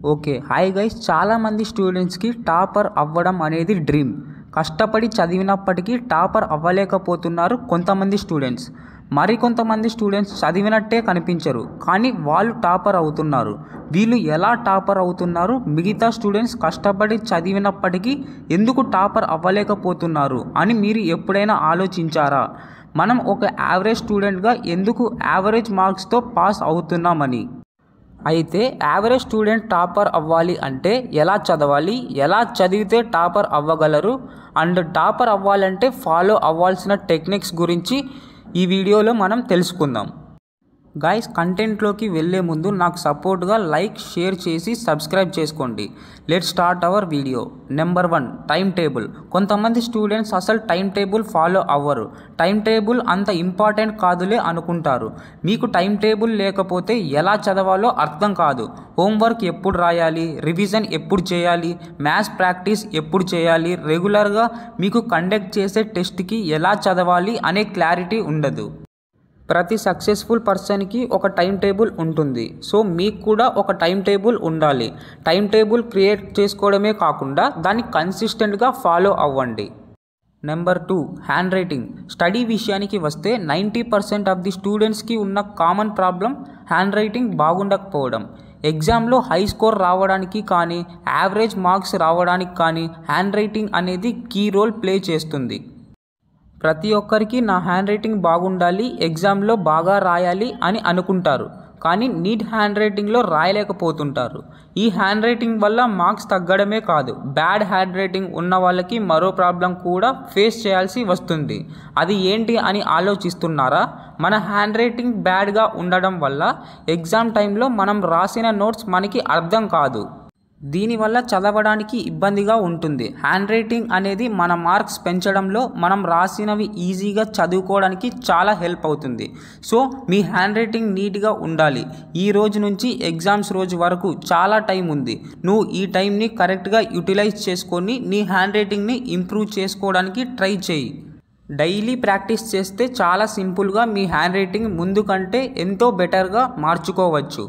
Okay. Hi guys, చాలామంది స్టూడెంట్స్కి topper అవ్వడం అనేది డ్రీమ్. కష్టపడి చదివినప్పటికీ టాపర్ అవ్వలేకపోతున్నారు కొంతమంది స్టూడెంట్స్. మరికొంతమంది స్టూడెంట్స్ చదివినట్టే కనిపించరు, కానీ వాళ్ళు టాపర్ అవుతున్నారు. వీళ్ళు ఎలా టాపర్ అవుతున్నారు, మిగతా స్టూడెంట్స్ కష్టపడి చదివినప్పటికీ ఎందుకు టాపర్ అవ్వలేకపోతున్నారు అని మీరు ఎప్పుడైనా ఆలోచించారా? మనం ఒక యావరేజ్ స్టూడెంట్గా ఎందుకు యావరేజ్ మార్క్స్తో పాస్ అవుతున్నామని. అయితే యావరేజ్ స్టూడెంట్ టాపర్ అవ్వాలి అంటే ఎలా చదవాలి, ఎలా చదివితే టాపర్ అవ్వగలరు, అండ్ టాపర్ అవ్వాలంటే ఫాలో అవ్వాల్సిన టెక్నిక్స్ గురించి ఈ వీడియోలో మనం తెలుసుకుందాం. గైస్, కంటెంట్లోకి వెళ్ళే ముందు నాకు సపోర్ట్గా లైక్, షేర్ చేసి సబ్స్క్రైబ్ చేసుకోండి. Let start our video. Number 1, time table. కొంతమంది స్టూడెంట్స్ అసలు టైం టేబుల్ ఫాలో అవ్వరు. టైం టేబుల్ అంత ఇంపార్టెంట్ కాదులే అనుకుంటారు. మీకు టైం టేబుల్ లేకపోతే ఎలా చదవాలో అర్థం కాదు. హోంవర్క్ ఎప్పుడు రాయాలి, రివిజన్ ఎప్పుడు చేయాలి, మ్యాథ్స్ ప్రాక్టీస్ ఎప్పుడు చేయాలి, రెగ్యులర్గా మీకు కండక్ట్ చేసే టెస్ట్కి ఎలా చదవాలి అనే క్లారిటీ ఉండదు. ప్రతి సక్సెస్ఫుల్ పర్సన్కి ఒక టైం టేబుల్ ఉంటుంది. సో మీకు కూడా ఒక టైం టేబుల్ ఉండాలి. టైం టేబుల్ క్రియేట్ చేసుకోవడమే కాకుండా దాన్ని కన్సిస్టెంట్గా ఫాలో అవ్వండి. Number 2, hand writing. స్టడీ విషయానికి వస్తే 90% ఆఫ్ ది స్టూడెంట్స్కి ఉన్న కామన్ ప్రాబ్లం హ్యాండ్ రైటింగ్ బాగుండకపోవడం. ఎగ్జామ్లో హై స్కోర్ రావడానికి కానీ, యావరేజ్ మార్క్స్ రావడానికి కానీ హ్యాండ్ రైటింగ్ అనేది కీ రోల్ ప్లే చేస్తుంది. ప్రతి ఒక్కరికి నా హ్యాండ్ రైటింగ్ బాగుండాలి, ఎగ్జామ్లో బాగా రాయాలి అని అనుకుంటారు, కానీ నీట్ హ్యాండ్ రైటింగ్లో రాయలేకపోతుంటారు. ఈ హ్యాండ్ రైటింగ్ వల్ల మార్క్స్ తగ్గడమే కాదు, బ్యాడ్ హ్యాండ్ రైటింగ్ ఉన్న వాళ్ళకి మరో ప్రాబ్లం కూడా ఫేస్ చేయాల్సి వస్తుంది. అది ఏంటి అని ఆలోచిస్తున్నారా? మన హ్యాండ్ రైటింగ్ బ్యాడ్గా ఉండడం వల్ల ఎగ్జామ్ టైంలో మనం రాసిన నోట్స్ మనకి అర్థం కాదు. దీనివల్ల చదవడానికి ఇబ్బందిగా ఉంటుంది. హ్యాండ్ రైటింగ్ అనేది మన మార్క్స్ పెంచడంలో, మనం రాసినవి ఈజీగా చదువుకోవడానికి చాలా హెల్ప్ అవుతుంది. సో మీ హ్యాండ్ రైటింగ్ నీట్గా ఉండాలి. ఈ రోజు నుంచి ఎగ్జామ్స్ రోజు వరకు చాలా టైం ఉంది. నువ్వు ఈ టైంని కరెక్ట్గా యూటిలైజ్ చేసుకొని నీ హ్యాండ్ రైటింగ్ని ఇంప్రూవ్ చేసుకోవడానికి ట్రై చేయి. డైలీ ప్రాక్టీస్ చేస్తే చాలా సింపుల్గా మీ హ్యాండ్ రైటింగ్ ముందు కంటే ఎంతో బెటర్గా మార్చుకోవచ్చు.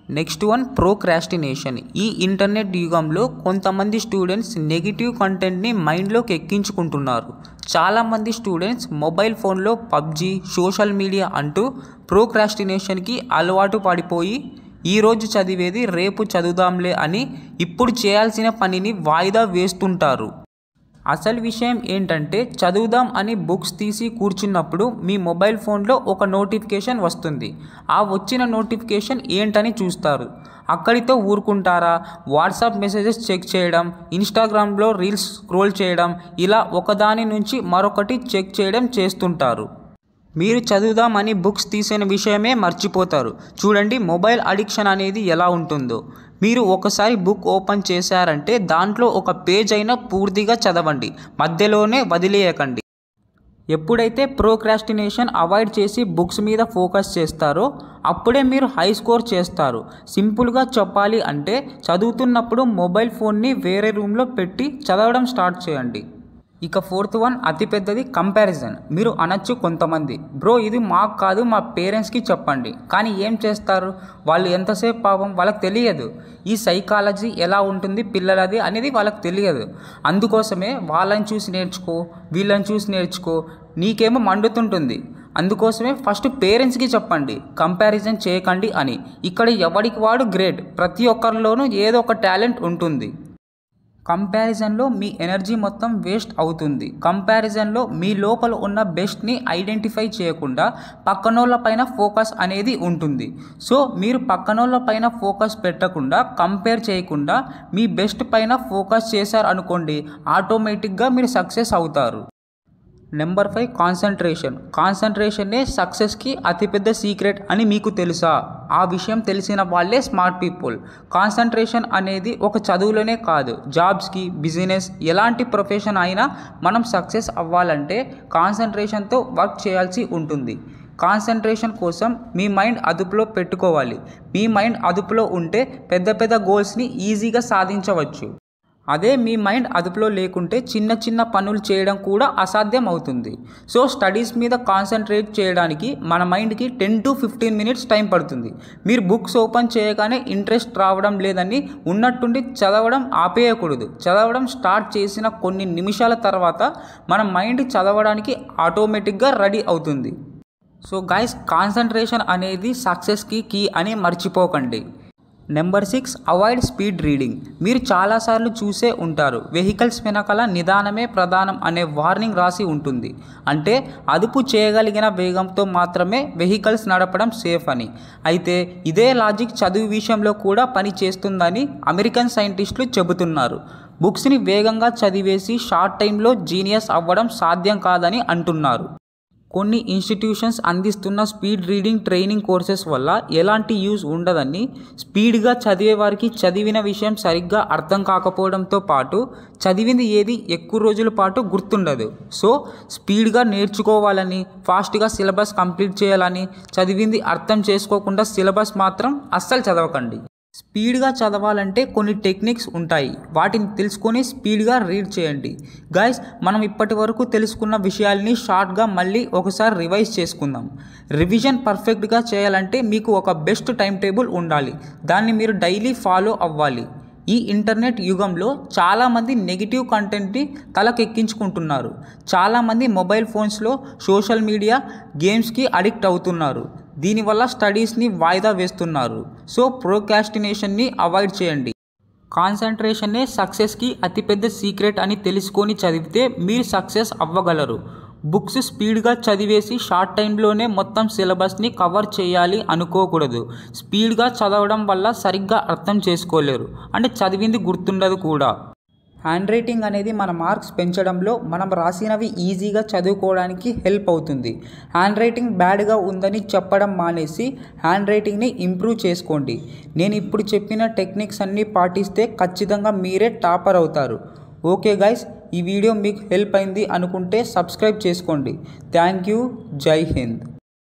Next 1, procrastination. ఈ ఇంటర్నెట్ యుగంలో కొంతమంది స్టూడెంట్స్ నెగిటివ్ కంటెంట్ని మైండ్లోకి ఎక్కించుకుంటున్నారు. చాలామంది స్టూడెంట్స్ మొబైల్ ఫోన్లో పబ్జీ, సోషల్ మీడియా అంటూ ప్రోక్రాస్టినేషన్కి అలవాటు పడిపోయి ఈరోజు చదివేది రేపు చదువుదాంలే అని ఇప్పుడు చేయాల్సిన పనిని వాయిదా వేస్తుంటారు. అసలు విషయం ఏంటంటే, చదువుదాం అని బుక్స్ తీసి కూర్చున్నప్పుడు మీ మొబైల్ ఫోన్లో ఒక నోటిఫికేషన్ వస్తుంది. ఆ వచ్చిన నోటిఫికేషన్ ఏంటని చూస్తారు. అక్కడితో ఊరుకుంటారా? వాట్సాప్ మెసేజెస్ చెక్ చేయడం, ఇన్స్టాగ్రామ్లో రీల్స్ స్క్రోల్ చేయడం, ఇలా ఒకదాని నుంచి మరొకటి చెక్ చేయడం చేస్తుంటారు. మీరు చదువుదామని బుక్స్ తీసిన విషయమే మర్చిపోతారు. చూడండి మొబైల్ అడిక్షన్ అనేది ఎలా ఉంటుందో. మీరు ఒకసారి బుక్ ఓపెన్ చేశారంటే దాంట్లో ఒక పేజ్ అయినా పూర్తిగా చదవండి, మధ్యలోనే వదిలేయకండి. ఎప్పుడైతే ప్రోక్రాస్టినేషన్ అవాయిడ్ చేసి బుక్స్ మీద ఫోకస్ చేస్తారో అప్పుడే మీరు హై స్కోర్ చేస్తారు. సింపుల్గా చెప్పాలి అంటే, చదువుతున్నప్పుడు మొబైల్ ఫోన్ని వేరే రూమ్లో పెట్టి చదవడం స్టార్ట్ చేయండి. ఇక 4th 1, అతిపెద్దది కంపారిజన్. మీరు అనొచ్చు కొంతమంది, బ్రో ఇది మాకు కాదు మా పేరెంట్స్కి చెప్పండి. కానీ ఏం చేస్తారు వాళ్ళు? ఎంతసేపు పాపం వాళ్ళకి తెలియదు ఈ సైకాలజీ ఎలా ఉంటుంది పిల్లలది అనేది వాళ్ళకి తెలియదు. అందుకోసమే వాళ్ళని చూసి నేర్చుకో, వీళ్ళని చూసి నేర్చుకో, నీకేమో మండుతుంటుంది. అందుకోసమే ఫస్ట్ పేరెంట్స్కి చెప్పండి, కంపారిజన్ చేయకండి అని. ఇక్కడ ఎవరికి వాడు గ్రేట్, ప్రతి ఒక్కరిలోనూ ఏదో ఒక టాలెంట్ ఉంటుంది. కంపారిజన్లో మీ ఎనర్జీ మొత్తం వేస్ట్ అవుతుంది. కంపారిజన్లో మీ లోపల ఉన్న బెస్ట్ని ఐడెంటిఫై చేయకుండా పక్కనోళ్ళ పైన ఫోకస్ అనేది ఉంటుంది. సో మీరు పక్కనోళ్ళ పైన ఫోకస్ పెట్టకుండా, కంపేర్ చేయకుండా మీ బెస్ట్ పైన ఫోకస్ చేశారు అనుకోండి, ఆటోమేటిక్గా మీరు సక్సెస్ అవుతారు. Number 5, concentration. కాన్సన్ట్రేషనే సక్సెస్కి అతిపెద్ద సీక్రెట్ అని మీకు తెలుసా? ఆ విషయం తెలిసిన వాళ్ళే స్మార్ట్ పీపుల్. కాన్సన్ట్రేషన్ అనేది ఒక చదువులోనే కాదు, జాబ్స్కి, బిజినెస్, ఎలాంటి ప్రొఫెషన్ అయినా మనం సక్సెస్ అవ్వాలంటే కాన్సన్ట్రేషన్తో వర్క్ చేయాల్సి ఉంటుంది. కాన్సన్ట్రేషన్ కోసం మీ మైండ్ అదుపులో పెట్టుకోవాలి. మీ మైండ్ అదుపులో ఉంటే పెద్ద పెద్ద గోల్స్ని ఈజీగా సాధించవచ్చు. అదే మీ మైండ్ అదుపులో లేకుంటే చిన్న చిన్న పనులు చేయడం కూడా అసాధ్యం అవుతుంది. సో స్టడీస్ మీద కాన్సన్ట్రేట్ చేయడానికి మన మైండ్కి 10 to 15 minutes టైం పడుతుంది. మీరు బుక్స్ ఓపెన్ చేయగానే ఇంట్రెస్ట్ రావడం లేదని ఉన్నట్టుండి చదవడం ఆపేయకూడదు. చదవడం స్టార్ట్ చేసిన కొన్ని నిమిషాల తర్వాత మన మైండ్ చదవడానికి ఆటోమేటిక్గా రెడీ అవుతుంది. సో గైస్, కాన్సన్ట్రేషన్ అనేది సక్సెస్కి కీ అని మర్చిపోకండి. Number 6, avoid speed reading. మీరు చాలాసార్లు చూసే ఉంటారు, వెహికల్స్ వెనకాల నిదానమే ప్రధానం అనే వార్నింగ్ రాసి ఉంటుంది. అంటే అదుపు చేయగలిగిన వేగంతో మాత్రమే వెహికల్స్ నడపడం సేఫ్ అని. అయితే ఇదే లాజిక్ చదువు విషయంలో కూడా పని చేస్తుందని అమెరికన్ సైంటిస్టులు చెబుతున్నారు. బుక్స్ని వేగంగా చదివేసి షార్ట్ టైంలో జీనియస్ అవ్వడం సాధ్యం కాదని అంటున్నారు. కొన్ని ఇన్స్టిట్యూషన్స్ అందిస్తున్న స్పీడ్ రీడింగ్ ట్రైనింగ్ కోర్సెస్ వల్ల ఎలాంటి యూజ్ ఉండదని, స్పీడ్గా చదివే వారికి చదివిన విషయం సరిగ్గా అర్థం కాకపోవడంతో పాటు చదివింది ఏది ఎక్కువ రోజుల పాటు గుర్తుండదు. సో స్పీడ్గా నేర్చుకోవాలని, ఫాస్ట్గా సిలబస్ కంప్లీట్ చేయాలని చదివింది అర్థం చేసుకోకుండా సిలబస్ మాత్రం అస్సలు చదవకండి. స్పీడ్గా చదవాలంటే కొన్ని టెక్నిక్స్ ఉంటాయి, వాటిని తెలుసుకొని స్పీడ్గా రీడ్ చేయండి. గైస్, మనం ఇప్పటి వరకు తెలుసుకున్న విషయాల్ని షార్ట్గా మళ్ళీ ఒకసారి రివైజ్ చేసుకుందాం. రివిజన్ పర్ఫెక్ట్గా చేయాలంటే మీకు ఒక బెస్ట్ టైం టేబుల్ ఉండాలి. దాన్ని మీరు డైలీ ఫాలో అవ్వాలి. ఈ ఇంటర్నెట్ యుగంలో చాలామంది నెగిటివ్ కంటెంట్ని తలకెక్కించుకుంటున్నారు. చాలామంది మొబైల్ ఫోన్స్లో సోషల్ మీడియా, గేమ్స్కి అడిక్ట్ అవుతున్నారు. దీనివల్ల స్టడీస్ని వాయిదా వేస్తున్నారు. సో ప్రోకాస్టినేషన్ని అవాయిడ్ చేయండి. కాన్సన్ట్రేషనే సక్సెస్కి అతిపెద్ద సీక్రెట్ అని తెలుసుకొని చదివితే మీరు సక్సెస్ అవ్వగలరు. బుక్స్ స్పీడ్గా చదివేసి షార్ట్ టైంలోనే మొత్తం సిలబస్ని కవర్ చేయాలి అనుకోకూడదు. స్పీడ్గా చదవడం వల్ల సరిగ్గా అర్థం చేసుకోలేరు, అంటే చదివింది గుర్తుండదు కూడా. హ్యాండ్ రైటింగ్ అనేది మన మార్క్స్ పెంచడంలో, మనం రాసినవి ఈజీగా చదువుకోవడానికి హెల్ప్ అవుతుంది. హ్యాండ్ రైటింగ్ బ్యాడ్గా ఉందని చెప్పడం మానేసి హ్యాండ్ రైటింగ్ని ఇంప్రూవ్ చేసుకోండి. నేను ఇప్పుడు చెప్పిన టెక్నిక్స్ అన్నీ పాటిస్తే ఖచ్చితంగా మీరే టాపర్ అవుతారు. ఓకే గైస్, ఈ వీడియో మీకు హెల్ప్ అయింది అనుకుంటే సబ్స్క్రైబ్ చేసుకోండి. Thank you. జై హింద్.